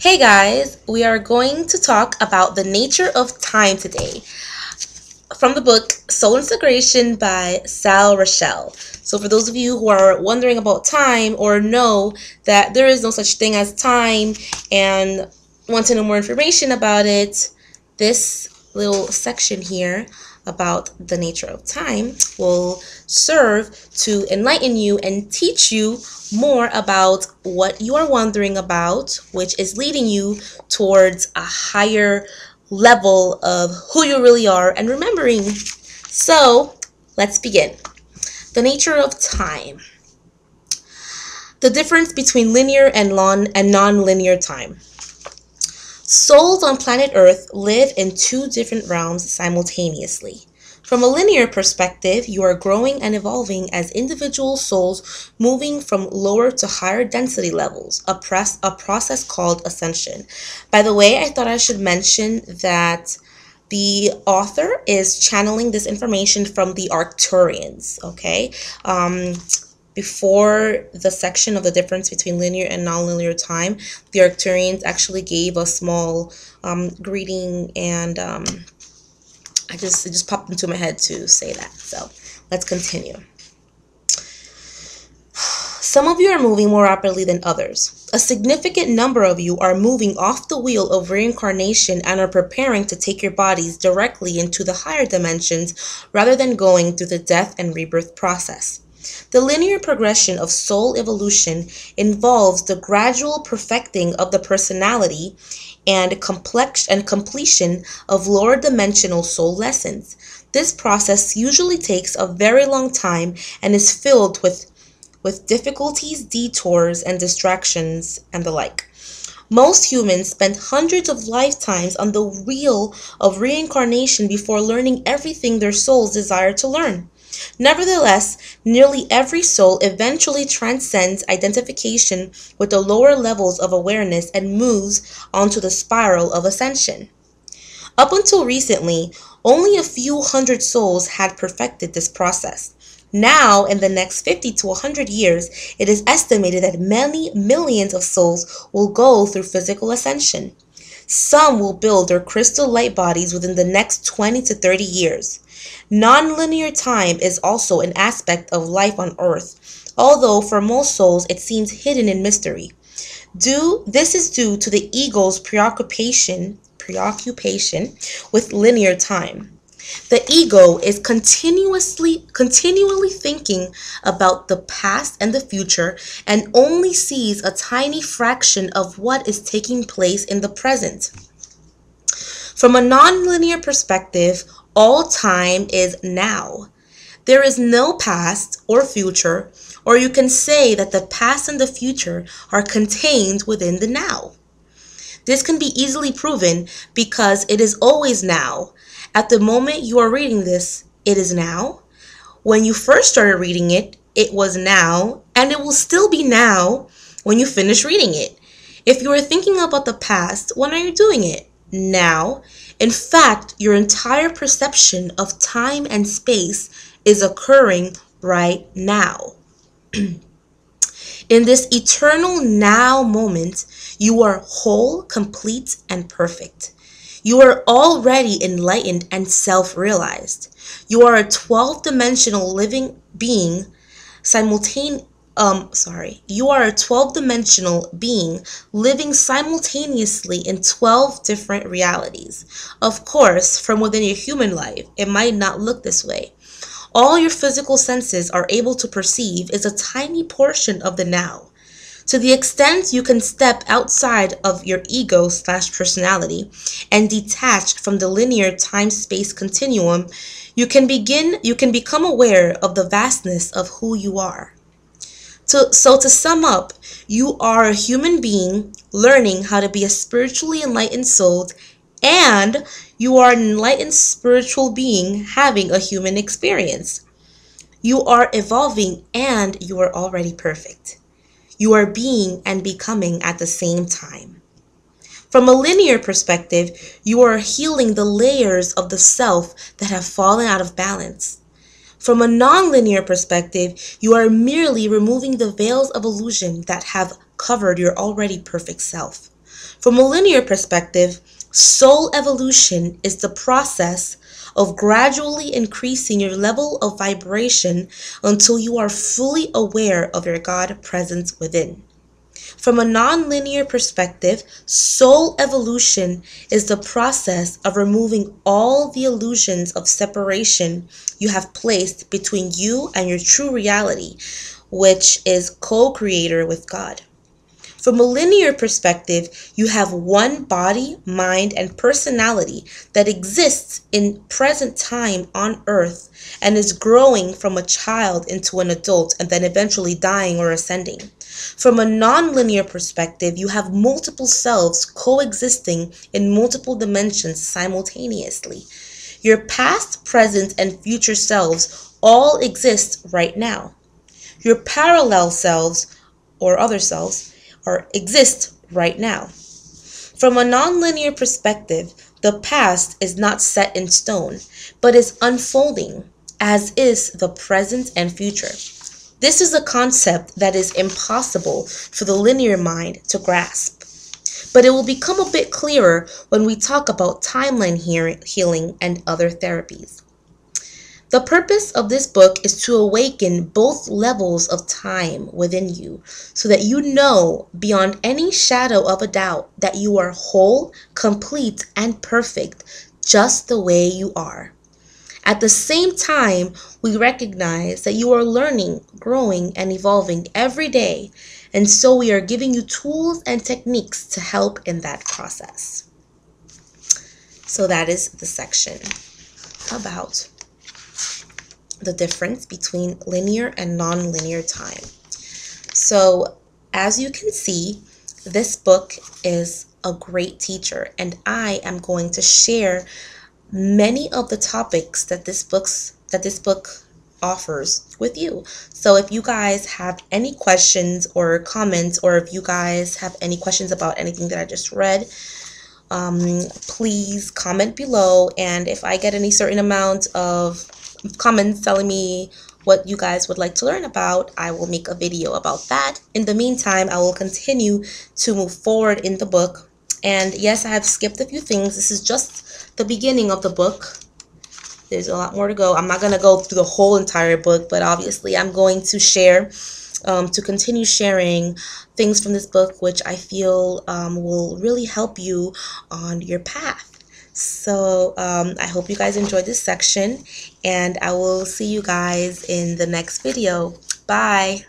Hey guys, we are going to talk about the nature of time today from the book Soul Integration by Sal Rachele. So for those of you who are wondering about time or know that there is no such thing as time and want to know more information about it, this little section here about the nature of time will serve to enlighten you and teach you more about what you are wondering about, which is leading you towards a higher level of who you really are and remembering. So let's begin. The nature of time. The difference between linear and non-linear time. Souls on planet Earth live in two different realms simultaneously. From a linear perspective, you are growing and evolving as individual souls moving from lower to higher density levels, a process called ascension. By the way, I thought I should mention that the author is channeling this information from the Arcturians, okay? Before the section of the difference between linear and nonlinear time, the Arcturians actually gave a small greeting, and it just popped into my head to say that. So let's continue. Some of you are moving more rapidly than others. A significant number of you are moving off the wheel of reincarnation and are preparing to take your bodies directly into the higher dimensions rather than going through the death and rebirth process. The linear progression of soul evolution involves the gradual perfecting of the personality and completion of lower dimensional soul lessons. This process usually takes a very long time and is filled with difficulties, detours, and distractions, and the like. Most humans spend hundreds of lifetimes on the wheel of reincarnation before learning everything their souls desire to learn. Nevertheless, nearly every soul eventually transcends identification with the lower levels of awareness and moves onto the spiral of ascension. Up until recently, only a few hundred souls had perfected this process. Now, in the next 50 to 100 years, it is estimated that many millions of souls will go through physical ascension. Some will build their crystal light bodies within the next 20 to 30 years. Nonlinear time is also an aspect of life on Earth, although for most souls it seems hidden in mystery. This is due to the ego's preoccupation with linear time. The ego is continually thinking about the past and the future and only sees a tiny fraction of what is taking place in the present. From a nonlinear perspective, all time is now. There is no past or future, or you can say that the past and the future are contained within the now. This can be easily proven because it is always now. At the moment you are reading this, it is now. When you first started reading it, it was now, and it will still be now when you finish reading it. If you are thinking about the past, when are you doing it? Now. In fact, your entire perception of time and space is occurring right now. In this eternal now moment, you are whole, complete, and perfect. You are already enlightened and self-realized. You are a 12-dimensional living being You are a 12-dimensional being living simultaneously in 12 different realities. Of course, from within your human life, it might not look this way. All your physical senses are able to perceive is a tiny portion of the now. To the extent you can step outside of your ego/personality and detach from the linear time-space continuum, you can become aware of the vastness of who you are. So to sum up, you are a human being learning how to be a spiritually enlightened soul, and you are an enlightened spiritual being having a human experience. You are evolving and you are already perfect. You are being and becoming at the same time. From a linear perspective, you are healing the layers of the self that have fallen out of balance. From a nonlinear perspective, you are merely removing the veils of illusion that have covered your already perfect self. From a linear perspective, soul evolution is the process of gradually increasing your level of vibration until you are fully aware of your God presence within. From a nonlinear perspective, soul evolution is the process of removing all the illusions of separation you have placed between you and your true reality, which is co-creator with God. From a linear perspective, you have one body, mind, and personality that exists in present time on earth and is growing from a child into an adult and then eventually dying or ascending. From a nonlinear perspective, you have multiple selves coexisting in multiple dimensions simultaneously. Your past, present, and future selves all exist right now. Your parallel selves or other selves exist right now. From a nonlinear perspective, the past is not set in stone, but is unfolding, as is the present and future. This is a concept that is impossible for the linear mind to grasp, but it will become a bit clearer when we talk about timeline healing and other therapies. The purpose of this book is to awaken both levels of time within you so that you know beyond any shadow of a doubt that you are whole, complete, and perfect just the way you are. At the same time, we recognize that you are learning, growing, and evolving every day, and so we are giving you tools and techniques to help in that process. So that is the section about the difference between linear and nonlinear time. So as you can see, this book is a great teacher, and I am going to share many of the topics that this book offers with you. So if you guys have any questions or comments, or if you guys have any questions about anything that I just read, please comment below, and if I get any certain amount of comments telling me what you guys would like to learn about, I will make a video about that. In the meantime, I will continue to move forward in the book. And yes, I have skipped a few things. This is just the beginning of the book. There's a lot more to go. I'm not going to go through the whole entire book, but obviously I'm going to share, to continue sharing things from this book, which I feel will really help you on your path. So I hope you guys enjoyed this section, and I will see you guys in the next video. Bye.